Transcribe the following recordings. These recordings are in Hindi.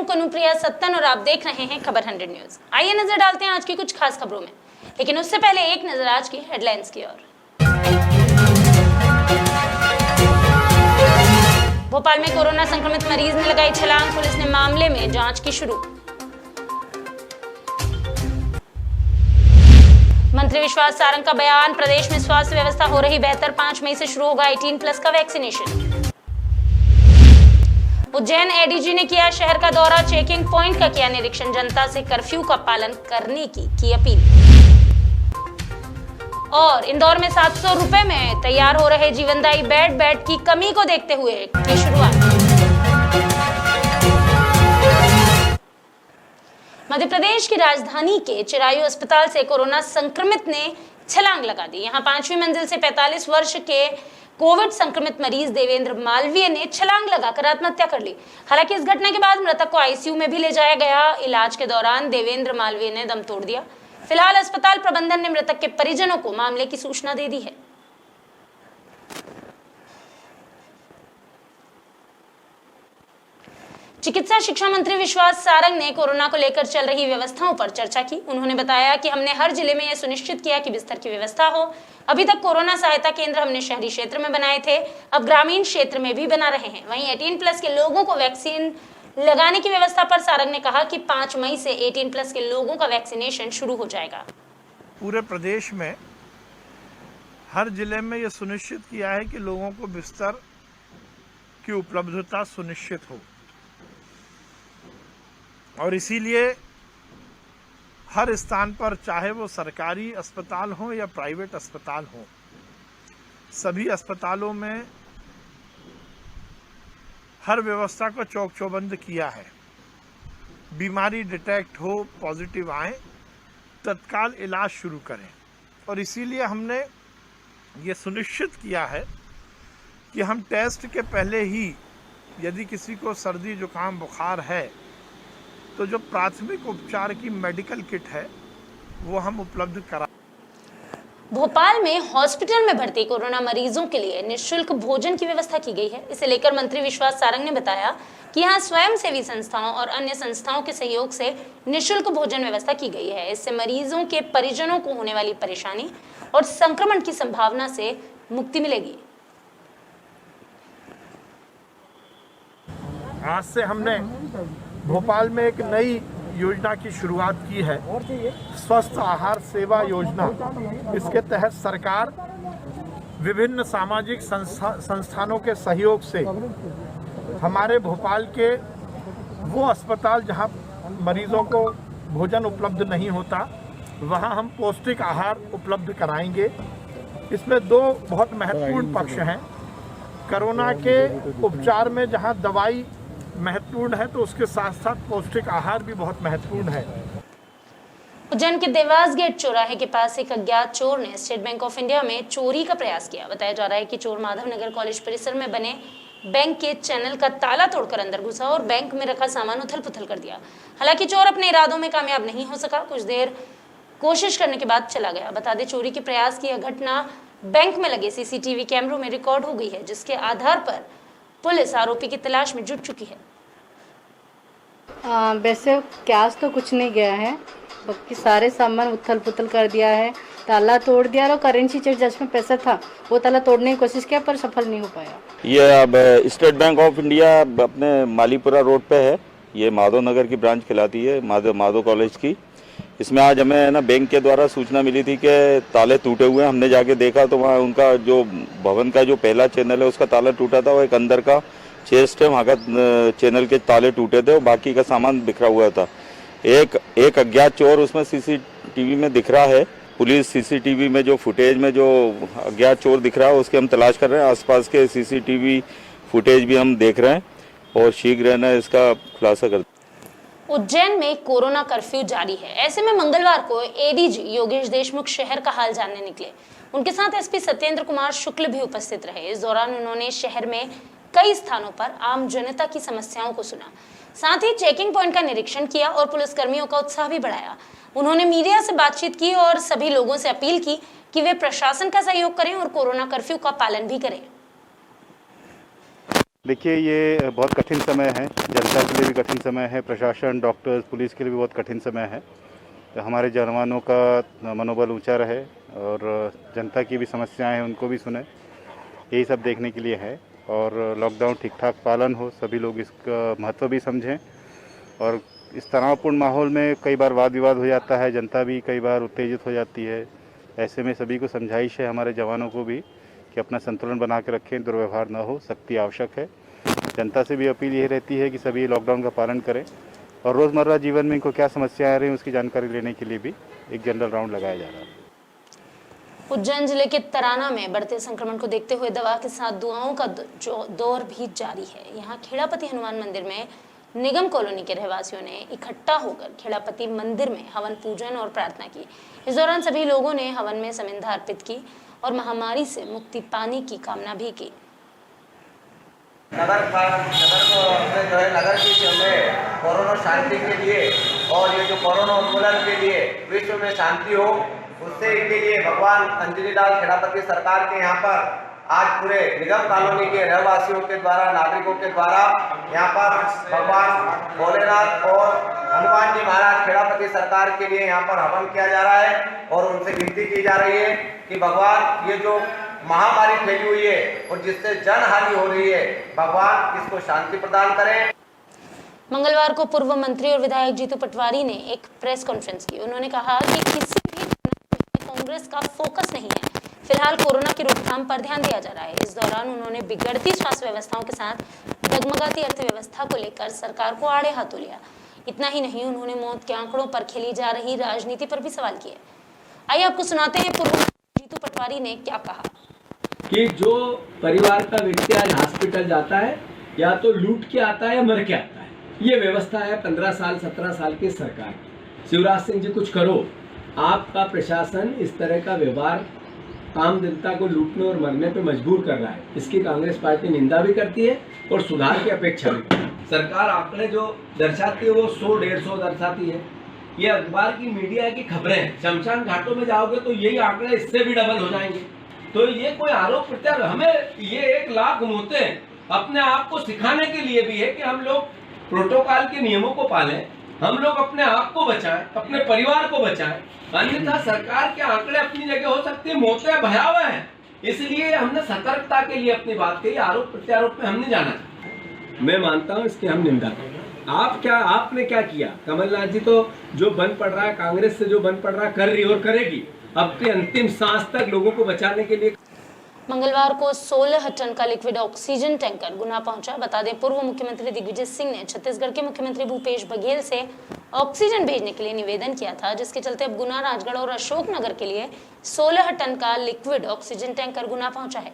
हूं कनुप्रिया सत्तन और आप देख रहे हैं खबर 100 न्यूज। आइए नजर डालते हैं आज की कुछ खास खबरों में, लेकिन उससे पहले एक नजर आज की हेडलाइंस की ओर। भोपाल में कोरोना संक्रमित मरीज ने लगाई छलांग, पुलिस ने मामले में जांच की शुरू। मंत्री विश्वास सारंग का बयान, प्रदेश में स्वास्थ्य व्यवस्था हो रही बेहतर, 5 मई से शुरू होगा 18+ का वैक्सीनेशन। उज्जैन एडीजी ने किया शहर का दौरा, चेकिंग पॉइंट का किया निरीक्षण, जनता से कर्फ्यू का पालन करने की अपील। और इंदौर में 700 रुपए में तैयार हो रहे जीवनदायी बेड की कमी को देखते हुए की शुरुआत। मध्य प्रदेश की राजधानी के चिरायू अस्पताल से कोरोना संक्रमित ने छलांग लगा दी। यहां 5वीं मंजिल से 45 वर्ष के कोविड संक्रमित मरीज देवेंद्र मालवीय ने छलांग लगाकर आत्महत्या कर ली। हालांकि इस घटना के बाद मृतक को आईसीयू में भी ले जाया गया। इलाज के दौरान देवेंद्र मालवीय ने दम तोड़ दिया। फिलहाल अस्पताल प्रबंधन ने मृतक के परिजनों को मामले की सूचना दे दी है। चिकित्सा शिक्षा मंत्री विश्वास सारंग ने कोरोना को लेकर चल रही व्यवस्थाओं पर चर्चा की। उन्होंने बताया कि हमने हर जिले में यह सुनिश्चित किया कि बिस्तर की व्यवस्था हो। अभी तक कोरोना सहायता केंद्र हमने शहरी क्षेत्र में बनाए थे, अब ग्रामीण क्षेत्र में भी बना रहे हैं। वहीं 18+ के लोगों को वैक्सीन लगाने की व्यवस्था पर सारंग ने कहा कि 5 मई से 18+ के लोगों का वैक्सीनेशन शुरू हो जाएगा। पूरे प्रदेश में हर जिले में यह सुनिश्चित किया है कि लोगों को बिस्तर की उपलब्धता सुनिश्चित हो, और इसीलिए हर स्थान पर, चाहे वो सरकारी अस्पताल हो या प्राइवेट अस्पताल हो, सभी अस्पतालों में हर व्यवस्था को चौक चौबंद किया है। बीमारी डिटेक्ट हो, पॉजिटिव आए, तत्काल इलाज शुरू करें। और इसीलिए हमने ये सुनिश्चित किया है कि हम टेस्ट के पहले ही, यदि किसी को सर्दी जुकाम बुखार है, तो जो प्राथमिक उपचार की मेडिकल किट है वो हम उपलब्ध करा। भोपाल में हॉस्पिटल में भर्ती कोरोना मरीजों के लिए निःशुल्क भोजन की व्यवस्था की गई है। इसे लेकर मंत्री विश्वास सारंग ने बताया कि यहाँ स्वयंसेवी संस्थाओं और अन्य संस्थाओं के सहयोग से निःशुल्क भोजन व्यवस्था की गई है। इससे मरीजों के परिजनों को होने वाली परेशानी और संक्रमण की संभावना से मुक्ति मिलेगी। आज से हमने भोपाल में एक नई योजना की शुरुआत की है, स्वस्थ आहार सेवा योजना। इसके तहत सरकार विभिन्न सामाजिक संस्थानों के सहयोग से हमारे भोपाल के वो अस्पताल जहां मरीजों को भोजन उपलब्ध नहीं होता, वहां हम पौष्टिक आहार उपलब्ध कराएंगे। इसमें 2 बहुत महत्वपूर्ण पक्ष हैं। कोरोना के उपचार में जहां दवाई महत्वपूर्ण है, तो उसके साथ साथ पौष्टिक आहार भी बहुत महत्वपूर्ण है। उज्जैन के देवास गेट चौराहे के पास एक अज्ञात चोर ने स्टेट बैंक ऑफ इंडिया में चोरी का प्रयास किया। बताया जा रहा है कि चोर माधव नगर कॉलेज परिसर में बने बैंक के चैनल का ताला तोड़कर अंदर घुसा और बैंक में रखा सामान उथल पुथल कर दिया। हालांकि चोर अपने इरादों में कामयाब नहीं हो सका। कुछ देर कोशिश करने के बाद चला गया। बता दें, चोरी के प्रयास की यह घटना बैंक में लगे सीसीटीवी कैमरों में रिकॉर्ड हो गई है, जिसके आधार पर पुलिस आरोपी की तलाश में जुट चुकी है। वैसे कैश तो कुछ नहीं गया है, बाकी सारे सामान उथल पुथल कर दिया है, ताला तोड़ दिया और करेंसी चेक जिसमें पैसा था वो ताला तोड़ने की कोशिश किया पर सफल नहीं हो पाया। ये अब स्टेट बैंक ऑफ इंडिया अपने मालीपुरा रोड पे है। ये माधव नगर की ब्रांच कहलाती है, माधव कॉलेज की। इसमें आज हमें ना बैंक के द्वारा सूचना मिली थी कि ताले टूटे हुए हैं। हमने जाके देखा तो वहाँ उनका जो भवन का जो पहला चैनल है उसका ताला टूटा था, और एक अंदर का चेस्ट है वहाँ का चैनल के ताले टूटे थे और बाकी का सामान बिखरा हुआ था। एक अज्ञात चोर उसमें सीसीटीवी में दिख रहा है। पुलिस सीसीटीवी में जो फुटेज में जो अज्ञात चोर दिख रहा है उसकी हम तलाश कर रहे हैं। आसपास के सीसीटीवी फुटेज भी हम देख रहे हैं और शीघ्र न इसका खुलासा कर। उज्जैन में कोरोना कर्फ्यू जारी है। ऐसे में मंगलवार को एडीजी योगेश देशमुख शहर का हाल जानने निकले। उनके साथ एसपी सत्येंद्र कुमार शुक्ल भी उपस्थित रहे। इस दौरान उन्होंने शहर में कई स्थानों पर आम जनता की समस्याओं को सुना, साथ ही चेकिंग पॉइंट का निरीक्षण किया और पुलिसकर्मियों का उत्साह भी बढ़ाया। उन्होंने मीडिया से बातचीत की और सभी लोगों से अपील की कि वे प्रशासन का सहयोग करें और कोरोना कर्फ्यू का पालन भी करें। देखिए, ये बहुत कठिन समय है, जनता के लिए भी कठिन समय है, प्रशासन, डॉक्टर्स, पुलिस के लिए भी बहुत कठिन समय है। तो हमारे जवानों का मनोबल ऊंचा रहे और जनता की भी समस्याएं हैं उनको भी सुने, यही सब देखने के लिए है। और लॉकडाउन ठीक ठाक पालन हो, सभी लोग इसका महत्व भी समझें। और इस तनावपूर्ण माहौल में कई बार वाद विवाद हो जाता है, जनता भी कई बार उत्तेजित हो जाती है। ऐसे में सभी को समझाइश है, हमारे जवानों को भी, कि अपना संतुलन बना के रखें, दुर्व्यवहार न हो, सख्ती आवश्यक है। जनता से भी अपील यही रहती है कि सभी लॉकडाउन का पालन करें और रोज़मर्रा जीवन में इनको क्या समस्याएं आ रही हैं उसकी जानकारी लेने के लिए भी एक जनरल राउंड लगाया जा रहा है। उज्जैन जिले के तराना में बढ़ते संक्रमण को देखते हुए दवा के साथ दुआओं का दौर भी जारी है। यहाँ खेड़ापति हनुमान मंदिर में निगम कॉलोनी के रहवासियों ने इकट्ठा होकर खेड़ापति मंदिर में हवन पूजन और प्रार्थना की। इस दौरान सभी लोगों ने हवन में समिंधा अर्पित की और महामारी से मुक्ति पाने की कामना भी की। नगर में जो है नगर की जो है कोरोना शांति के लिए और ये जो कोरोना उन्मूलन के लिए विश्व में शांति हो, उससे के लिए भगवान अंजनीलाल खेड़ापति सरकार के यहाँ पर आज पूरे निगम कॉलोनी के रहवासियों के द्वारा, नागरिकों के द्वारा यहाँ पर भगवान भोलेनाथ और हनुमान जी महाराज खेड़ापति सरकार के लिए यहाँ पर हवन किया जा रहा है और उनसे विनती की जा रही है कि भगवान ये जो महामारी फैली हुई है और जिससे जन हानि हो रही है, भगवान इसको शांति प्रदान करें। मंगलवार को पूर्व मंत्री और विधायक जीतू पटवारी ने एक प्रेस कॉन्फ्रेंस की। उन्होंने कहा कि किसी भी कांग्रेस का फोकस नहीं है, फिलहाल कोरोना की रोकथाम पर ध्यान दिया जा रहा है। इस दौरान उन्होंने बिगड़ती स्वास्थ्य व्यवस्थाओं के साथ डगमगाती अर्थव्यवस्था को लेकर सरकार को आड़े हाथों लिया। इतना ही नहीं, उन्होंने मौत के आंकड़ों पर खेली जा रही राजनीति पर भी सवाल किए। आइए आपको सुनाते हैं पूर्व मंत्री जीतू पटवारी ने क्या कहा। कि जो परिवार का व्यक्ति आज हॉस्पिटल जाता है या तो लूट के आता है या मर के आता है, ये व्यवस्था है 15 साल 17 साल की सरकार की। शिवराज सिंह जी कुछ करो, आपका प्रशासन इस तरह का व्यवहार आम जनता को लूटने और मरने पे मजबूर कर रहा है। इसकी कांग्रेस पार्टी निंदा भी करती है और सुधार की अपेक्षा भी करती है। सरकार आंकड़े जो दर्शाती है वो 100-150 दर्शाती है। ये अखबार की मीडिया की खबरें हैं। शमशान घाटों में जाओगे तो यही आंकड़े इससे भी डबल हो जाएंगे। तो ये कोई आरोप प्रत्यारोप, हमें ये 1 लाख मोहते अपने आप को सिखाने के लिए भी है कि हम लोग प्रोटोकॉल के नियमों को पालें, हम लोग अपने आप को बचाएं, अपने परिवार को बचाएं। अन्यथा सरकार के आंकड़े अपनी जगह हो सकते हैं, मोहते भयावह हैं। इसलिए हमने सतर्कता के लिए अपनी बात कही, आरोप प्रत्यारोप में हम नहीं जाना चाहते। मैं मानता हूँ इसकी हम निंदा करें। आपने क्या किया? कमलनाथ जी तो जो बन पड़ रहा है, कांग्रेस से जो बन पड़ रहा है कर रही और करेगी, अपनी अंतिम सांस तक लोगों को बचाने के लिए। मंगलवार को 16 टन का लिक्विड ऑक्सीजन टैंकर गुना पहुंचा। बता दें, पूर्व मुख्यमंत्री दिग्विजय सिंह ने छत्तीसगढ़ के मुख्यमंत्री भूपेश बघेल से ऑक्सीजन भेजने के लिए निवेदन किया था, जिसके चलते अब गुना, राजगढ़ और अशोकनगर के लिए 16 टन का लिक्विड ऑक्सीजन टैंकर गुना पहुंचा है।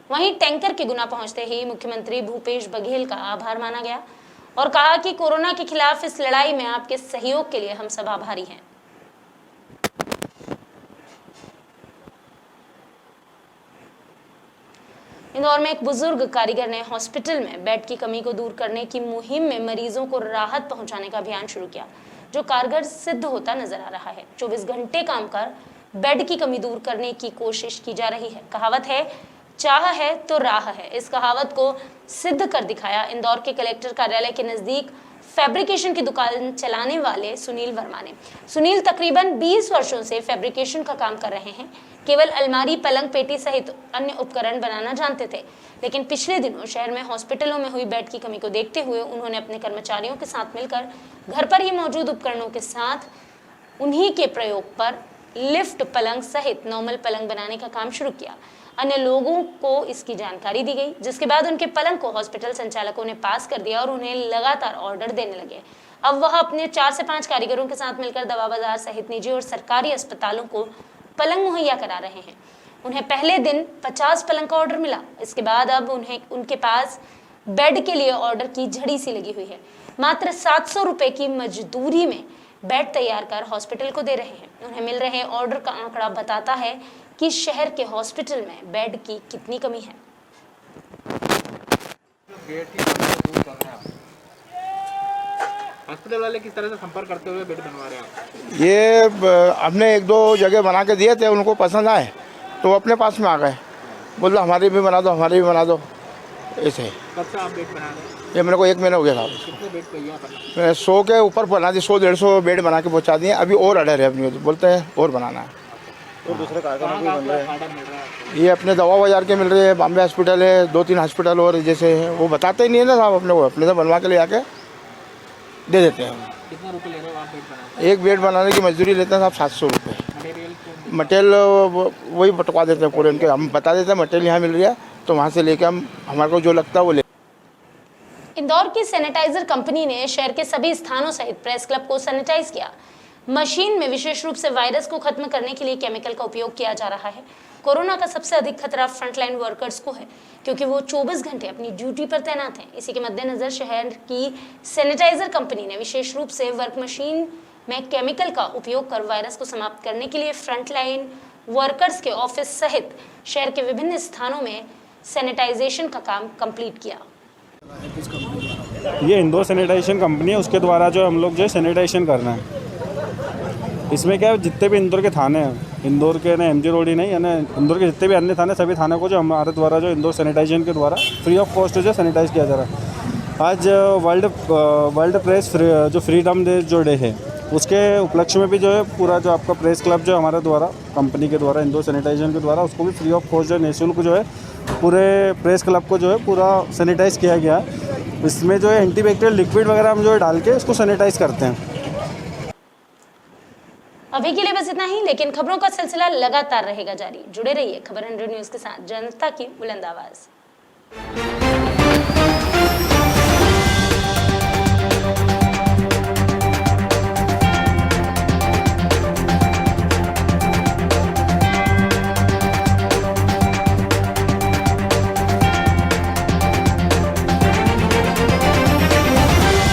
वहीं टैंकर के गुना पहुंचते ही मुख्यमंत्री भूपेश बघेल का आभार माना गया और कहा कि कोरोना के खिलाफ इस लड़ाई में आपके सहयोग के लिए हम सब आभारी हैं। इंदौर में एक बुजुर्ग कारीगर ने हॉस्पिटल में बेड की कमी को दूर करने की मुहिम में मरीजों को राहत पहुंचाने का अभियान शुरू किया, जो कारगर सिद्ध होता नजर आ रहा है। 24 घंटे काम कर बेड की कमी दूर करने की कोशिश की जा रही है। कहावत है, चाह है तो राह है। इस कहावत को सिद्ध कर दिखाया इंदौर के कलेक्टर कार्यालय के नजदीक फैब्रिकेशन की दुकान चलाने वाले सुनील वर्मा ने। सुनील तकरीबन 20 वर्षों से फैब्रिकेशन का काम कर रहे हैं। केवल अलमारी, पलंग, पेटी सहित अन्य उपकरण बनाना जानते थे, लेकिन पिछले दिनों शहर में हॉस्पिटलों में हुई बेड की कमी को देखते हुए उन्होंने अपने कर्मचारियों के साथ मिलकर घर पर ही मौजूद उपकरणों के साथ उन्हीं के प्रयोग पर लिफ्ट पलंग सहित नॉर्मल पलंग बनाने का काम शुरू किया। अन्य लोगों को इसकी जानकारी दी गई, जिसके बाद उनके पलंग को हॉस्पिटल संचालकों ने पास कर दिया और उन्हें लगातार ऑर्डर देने लगे। अब वह अपने 4 से 5 कारीगरों के साथ मिलकर दवा बाजार सहित निजी और सरकारी अस्पतालों को पलंग मुहैया करा रहे हैं। उन्हें पहले दिन 50 पलंग का ऑर्डर मिला। इसके बाद अब उनके पास बेड के लिए ऑर्डर की झड़ी सी लगी हुई है। मात्र 700 रुपए की मजदूरी में बेड तैयार कर हॉस्पिटल को दे रहे हैं। उन्हें मिल रहे ऑर्डर का आंकड़ा बताता है कि शहर के हॉस्पिटल में बेड की कितनी कमी है। हॉस्पिटल वाले किस तरह से संपर्क करते हुए बेड बनवा रहे हैं आप? ये हमने 1-2 जगह बना के दिए थे, उनको पसंद आए तो अपने पास में आ गए, बोला हमारी भी बना दो, हमारी भी बना दो। ऐसे। कब से आप बेड बना रहे हैं? ये मेरे को 1 महीना हो गया था। कितने बेड चाहिए यहाँ बनना? मैं 100 के ऊपर बना दी, 100-150 बेड बना के पहुँचा दिए। अभी और ऑर्डर है, अपनी बोलते हैं और बनाना है। कहाँ का आपको ऑर्डर मिल रहा है आपको? ये अपने दवा बाजार के मिल रहे हैं, बॉम्बे हॉस्पिटल है, 2-3 हॉस्पिटल और जैसे है, वो बताते ही नहीं है ना साहब, अपने को अपने से बनवा के ले आके दे देते हैं। कितना रुपये ले रहे हो आप बेड बनाने? एक बेड बनाने की मजदूरी लेते हैं साहब 700 रुपये। मटेरियल मटेरियल वही बटवा देते हैं पूरे, उनके हम बता देते हैं मटेरियल यहाँ मिल रहा है, तो वहाँ से लेके हम हमारे को जो लगता है वो ले। इंदौर की सैनिटाइजर कंपनी ने शहर के सभी स्थानों सहित प्रेस क्लब को सैनिटाइज किया। मशीन में विशेष रूप से वायरस को खत्म करने के लिए केमिकल का उपयोग किया जा रहा है। कोरोना का सबसे अधिक खतरा फ्रंटलाइन वर्कर्स को है, क्योंकि वो 24 घंटे अपनी ड्यूटी पर तैनात हैं। इसी के मद्देनजर शहर की सैनिटाइजर कंपनी ने विशेष रूप से वर्क मशीन में केमिकल का उपयोग कर वायरस को समाप्त करने के लिए फ्रंटलाइन वर्कर्स के ऑफिस सहित शहर के विभिन्न स्थानों में सैनिटाइजेशन का काम कंप्लीट किया। ये इंदौर सैनिटाइजेशन कंपनी है, उसके द्वारा जो हम लोग जो है सैनिटाइजेशन कर रहे हैं। इसमें क्या है, जितने भी इंदौर के थाने हैं, इंदौर के ना MG रोड ही नहीं है ना, इंदौर के जितने भी अन्य थाने, सभी थानों को जो हमारे द्वारा जो इंदौर सैनिटाइजेशन के द्वारा फ्री ऑफ कॉस्ट जो सैनिटाइज किया जा रहा है। आज वर्ल्ड प्रेस जो फ्रीडम डे जो डे है, उसके उपलक्ष्य में भी जो है पूरा जो आपका प्रेस क्लब जो हमारे द्वारा कंपनी के द्वारा इंदौर सैनिटाइजेशन के द्वारा उसको भी फ्री ऑफ कॉस्ट जो निःशुल्क जो है पूरे प्रेस क्लब को जो है पूरा सैनिटाइज़ किया गया है। इसमें जो है एंटीबैक्टीरियल लिक्विड वगैरह हम जो है डाल के इसको सैनिटाइज़ करते हैं। अभी के लिए बस इतना ही, लेकिन खबरों का सिलसिला लगातार रहेगा जारी। जुड़े रहिए खबर 100 न्यूज़ के साथ, जनता की बुलंद आवाज़।